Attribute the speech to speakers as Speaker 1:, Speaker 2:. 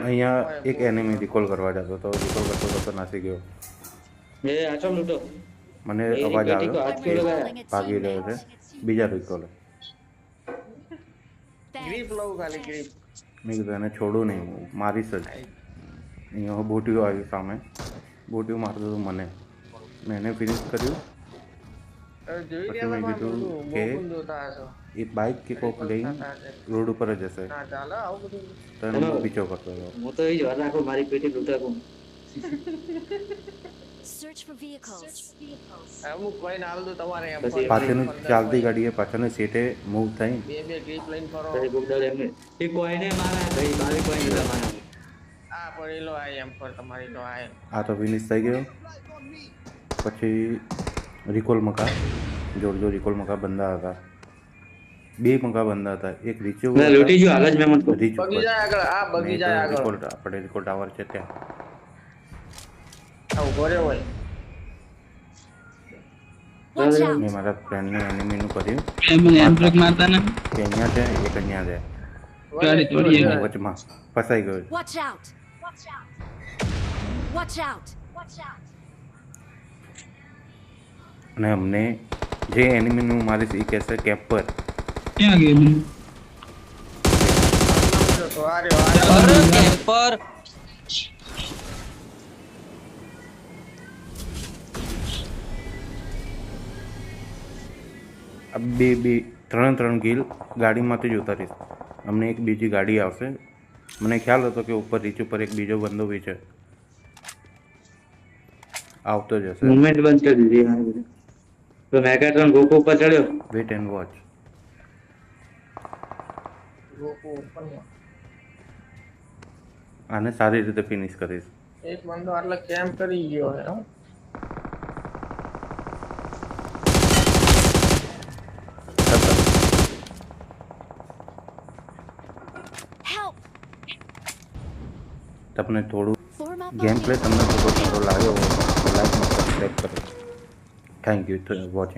Speaker 1: અહીંયા એક enemy recall કરવા જતો તો રિકોલ કરતો કરતો નાસી ગયો. મને અવાજ આવ્યો કે ભાગી રહ્યો છે બીજા રિકોલ. મેં કીધું એને છોડું નહીં, હું મારીશ જ. અહીંયા બોટિયું આવ્યું સામે, બોટિયું મારતું હતું મને. મેં એને ફિનિશ કર્યું. પછી મેં કીધું કે એ બાઇક કે કોક લઈને રોડ ઉપર જ હશે તો એનો પીછો કરતો હતો.
Speaker 2: હું તો એ જ વાર રાખું મારી પેટી લૂંટાકું.
Speaker 1: પાછળની ચાલતી ગાડીએ પાછળની સીટે મૂવ થઈ આ તો ફિનિશ થઈ ગયો. પછી રિકોલ મકા જોડજો રિકોલ મકા બંદા હતા, બે મકા બંદા હતા. એક રીચે રીચ આપણે રિકોલ ટાવર છે ત્યાં મેં મારા ફ્રેન્ડને એનિમીનું કર્યું કે અહીંયા છે એક અહીંયા છે વચમાં ફસાઈ ગયો. અને અમને જે એનિમીનું મારીશ એ કહેશે કેમ્પર.
Speaker 3: ક્યાં ગયું
Speaker 4: કેમ્પર?
Speaker 1: બે ત્રણ કિલ ગાડીમાંથી જ ઉતારીશ. અમને એક બીજી ગાડી આવશે. મને ખ્યાલ હતો કે ઉપર રીચ ઉપર એક બીજો બંદો બી છે, આવતો જ હશે.
Speaker 2: મુવમેન્ટ બંધ કરી દીધી. તો મેગાટ્રોન ગોકુ ઉપર ચડ્યો.
Speaker 1: Wait and watch. આને સારી રીતે ફિનિશ કરીશ.
Speaker 5: એક બંદો આટલે કેમ્પ કરી ગયો હે.
Speaker 1: તમને થોડું ગેમ પ્લે તમને થોડો સારો લાગ્યો હોય તો લાઈક સબસ્ક્રાઈબ કરો. Thank you for watching.